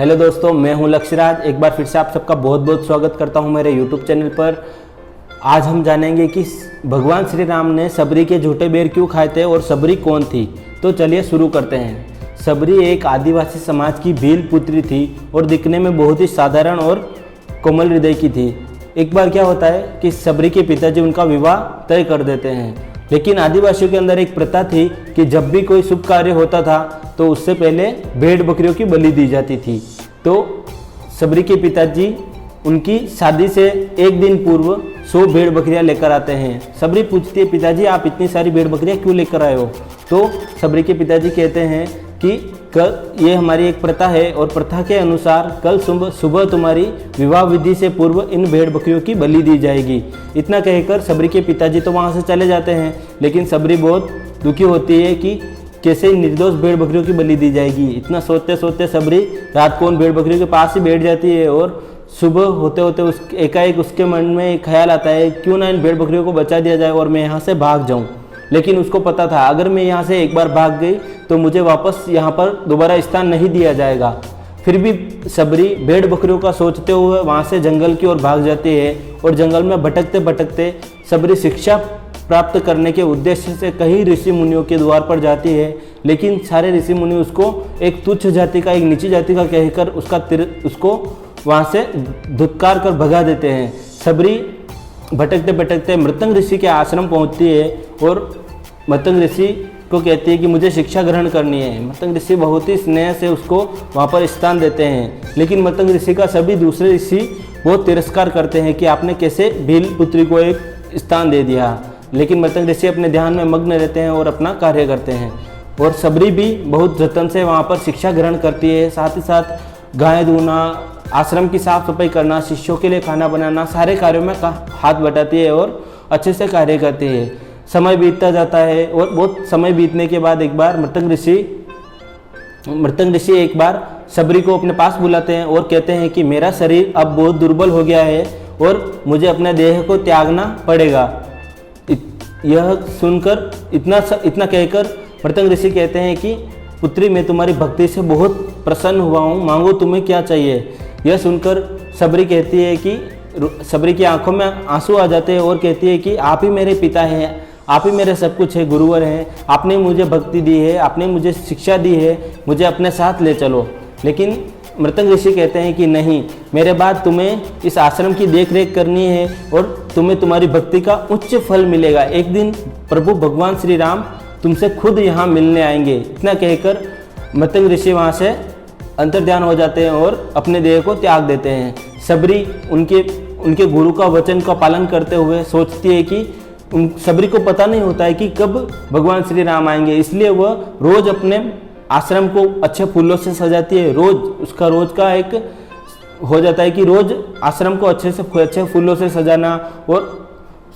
Hello दोस्तों, मैं हूं लक्ष्यराज। एक बार फिर से आप सबका बहुत बहुत स्वागत करता हूं मेरे यूट्यूब चैनल पर। आज हम जानेंगे कि भगवान श्री राम ने सबरी के झूठे बेर क्यों खाए थे और सबरी कौन थी। तो चलिए शुरू करते हैं। सबरी एक आदिवासी समाज की भील पुत्री थी और दिखने में बहुत ही साधारण और कोमल हृदय की थी। एक बार क्या होता है कि सबरी के पिताजी उनका विवाह तय कर देते हैं, लेकिन आदिवासियों के अंदर एक प्रथा थी कि जब भी कोई शुभ कार्य होता था तो उससे पहले भेड़ बकरियों की बलि दी जाती थी। तो सबरी के पिताजी उनकी शादी से एक दिन पूर्व 100 भेड़ बकरियां लेकर आते हैं। सबरी पूछती है, पिताजी आप इतनी सारी भेड़ बकरियां क्यों लेकर आए हो? तो सबरी के पिताजी कहते हैं कि कल ये हमारी एक प्रथा है और प्रथा के अनुसार कल सुबह तुम्हारी विवाह विधि से पूर्व इन भेड़ बकरियों की बलि दी जाएगी। इतना कहकर सबरी के पिताजी तो वहाँ से चले जाते हैं, लेकिन सबरी बहुत दुखी होती है कि कैसे निर्दोष भेड़ बकरियों की बलि दी जाएगी। इतना सोचते सोचते सबरी रात को उन भेड़ बकरियों के पास ही बैठ जाती है और सुबह होते होते एकाएक उसके मन में एक ख्याल आता है, क्यों ना इन भेड़ बकरियों को बचा दिया जाए और मैं यहाँ से भाग जाऊँ। लेकिन उसको पता था अगर मैं यहाँ से एक बार भाग गई तो मुझे वापस यहाँ पर दोबारा स्थान नहीं दिया जाएगा। फिर भी सबरी भेड़ बकरियों का सोचते हुए वहाँ से जंगल की ओर भाग जाती है और जंगल में भटकते भटकते सबरी शिक्षा प्राप्त करने के उद्देश्य से कई ऋषि मुनियों के द्वार पर जाती है, लेकिन सारे ऋषि मुनि उसको एक तुच्छ जाति का, एक नीची जाति का कहकर उसको वहाँ से धुतकार कर भगा देते हैं। सबरी भटकते भटकते मृतंग ऋषि के आश्रम पहुँचती है और मृतंग ऋषि को कहती है कि मुझे शिक्षा ग्रहण करनी है। मृतंग ऋषि बहुत ही स्नेह से उसको वहाँ पर स्थान देते हैं, लेकिन मृतंग ऋषि का सभी दूसरे ऋषि बहुत तिरस्कार करते हैं कि आपने कैसे भील पुत्री को एक स्थान दे दिया। लेकिन मृतंग ऋषि अपने ध्यान में मग्न रहते हैं और अपना कार्य करते हैं और सबरी भी बहुत जतन से वहाँ पर शिक्षा ग्रहण करती है। साथ ही साथ गाय धोना, आश्रम की साफ सफाई करना, शिष्यों के लिए खाना बनाना, सारे कार्यों में हाथ बटाती है और अच्छे से कार्य करती है। समय बीतता जाता है और बहुत समय बीतने के बाद एक बार मृतंग ऋषि एक बार सबरी को अपने पास बुलाते हैं और कहते हैं कि मेरा शरीर अब बहुत दुर्बल हो गया है और मुझे अपने देह को त्यागना पड़ेगा। यह सुनकर इतना कहकर मृतंग ऋषि कहते हैं कि पुत्री, मैं तुम्हारी भक्ति से बहुत प्रसन्न हुआ हूँ, मांगो तुम्हें क्या चाहिए। यह सुनकर सबरी कहती है कि सबरी की आंखों में आंसू आ जाते हैं और कहती है कि आप ही मेरे पिता हैं, आप ही मेरे सब कुछ है, गुरुवर हैं, आपने मुझे भक्ति दी है, आपने मुझे शिक्षा दी है, मुझे अपने साथ ले चलो। लेकिन मृतंग ऋषि कहते हैं कि नहीं, मेरे बाद तुम्हें इस आश्रम की देख रेख करनी है और तुम्हें तुम्हारी भक्ति का उच्च फल मिलेगा। एक दिन प्रभु भगवान श्री राम तुमसे खुद यहाँ मिलने आएंगे। इतना कहकर मृतंग ऋषि वहाँ से अंतर्ध्यान हो जाते हैं और अपने देह को त्याग देते हैं। सबरी उनके गुरु का वचन का पालन करते हुए सोचती है कि सबरी को पता नहीं होता है कि कब भगवान श्री राम आएंगे, इसलिए वह रोज अपने आश्रम को अच्छे फूलों से सजाती है। रोज का एक हो जाता है कि रोज आश्रम को अच्छे फूलों से सजाना और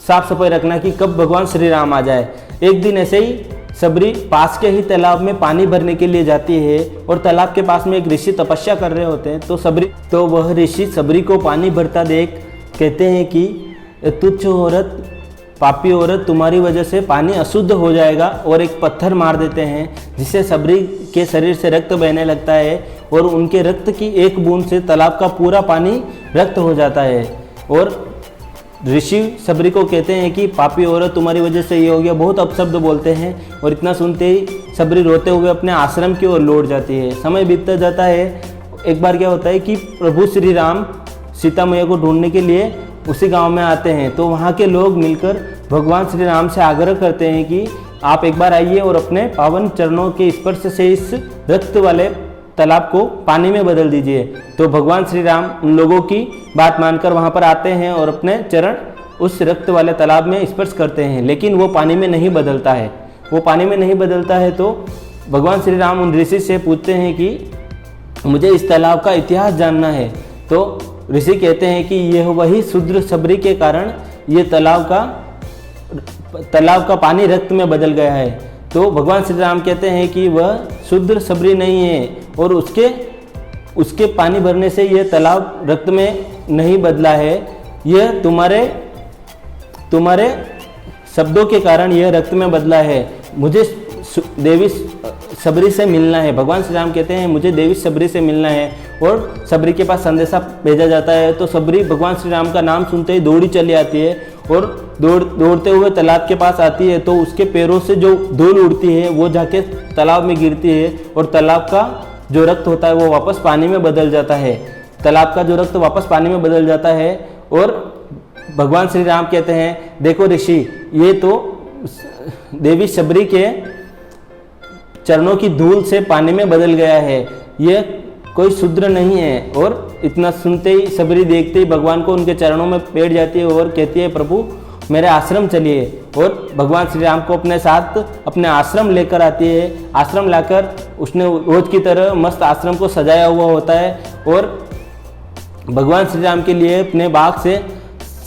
साफ सफाई रखना कि कब भगवान श्री राम आ जाए। एक दिन ऐसे ही सबरी पास के ही तालाब में पानी भरने के लिए जाती है और तालाब के पास में एक ऋषि तपस्या कर रहे होते हैं। तो वह ऋषि सबरी को पानी भरता देख कहते हैं कि तुच्छ औरत, पापी औरत, तुम्हारी वजह से पानी अशुद्ध हो जाएगा, और एक पत्थर मार देते हैं जिससे सबरी के शरीर से रक्त बहने लगता है और उनके रक्त की एक बूंद से तालाब का पूरा पानी रक्त हो जाता है। और ऋषि सबरी को कहते हैं कि पापी औरत, तुम्हारी वजह से ये हो गया, बहुत अपशब्द बोलते हैं और इतना सुनते ही सबरी रोते हुए अपने आश्रम की ओर लौट जाती है। समय बीतता जाता है। एक बार क्या होता है कि प्रभु श्री राम सीता मैया को ढूंढने के लिए उसी गांव में आते हैं, तो वहाँ के लोग मिलकर भगवान श्री राम से आग्रह करते हैं कि आप एक बार आइए और अपने पावन चरणों के स्पर्श से इस रक्त वाले तालाब को पानी में बदल दीजिए। तो भगवान श्री राम उन लोगों की बात मानकर वहाँ पर आते हैं और अपने चरण उस रक्त वाले तालाब में स्पर्श करते हैं, लेकिन वो पानी में नहीं बदलता है। तो भगवान श्री राम उन ऋषि से पूछते हैं कि मुझे इस तालाब का इतिहास जानना है। तो ऋषि कहते हैं कि यह वही शूद्र सबरी के कारण ये तालाब का पानी रक्त में बदल गया है। तो भगवान श्री राम कहते हैं कि वह शूद्र सबरी नहीं है और उसके पानी भरने से यह तालाब रक्त में नहीं बदला है, यह तुम्हारे शब्दों के कारण यह रक्त में बदला है। मुझे देवी सबरी से मिलना है। भगवान श्री राम कहते हैं मुझे देवी सबरी से मिलना है और सबरी के पास संदेशा भेजा जाता है। तो सबरी भगवान श्री राम का नाम सुनते ही दौड़ी चली आती है और दौड़ते हुए तालाब के पास आती है। तो उसके पैरों से जो धूल उड़ती है वो जाके तालाब में गिरती है और तालाब का जो रक्त होता है वो वापस पानी में बदल जाता है। तालाब का जो रक्त वापस पानी में बदल जाता है और भगवान श्री राम कहते हैं, देखो ऋषि, ये तो देवी सबरी के चरणों की धूल से पानी में बदल गया है, ये कोई शूद्र नहीं है। और इतना सुनते ही सबरी देखते ही भगवान को उनके चरणों में बैठ जाती है और कहती है, प्रभु मेरे आश्रम चलिए। और भगवान श्री राम को अपने साथ अपने आश्रम लेकर आती है। आश्रम लाकर उसने रोज की तरह मस्त आश्रम को सजाया हुआ होता है और भगवान श्री राम के लिए अपने बाग से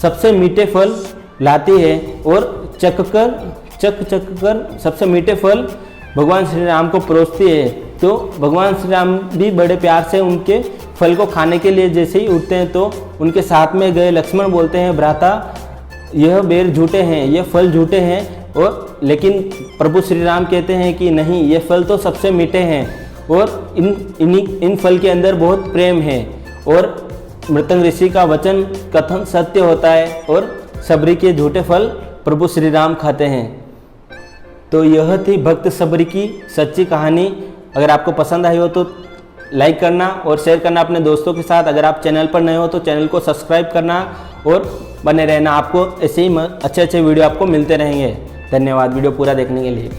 सबसे मीठे फल लाती है और चक कर सबसे मीठे फल भगवान श्री राम को परोसती है। तो भगवान श्री राम भी बड़े प्यार से उनके फल को खाने के लिए जैसे ही उठते हैं तो उनके साथ में गए लक्ष्मण बोलते हैं, भ्राता यह बेर झूठे हैं, यह फल झूठे हैं। और लेकिन प्रभु श्री राम कहते हैं कि नहीं, ये फल तो सबसे मीठे हैं और इन फल के अंदर बहुत प्रेम है। और मृतंग ऋषि का वचन कथन सत्य होता है और सबरी के झूठे फल प्रभु श्री राम खाते हैं। तो यह थी भक्त सबरी की सच्ची कहानी। अगर आपको पसंद आई हो तो लाइक करना और शेयर करना अपने दोस्तों के साथ। अगर आप चैनल पर नए हो तो चैनल को सब्सक्राइब करना और बने रहना। आपको ऐसे ही अच्छे वीडियो आपको मिलते रहेंगे। धन्यवाद वीडियो पूरा देखने के लिए।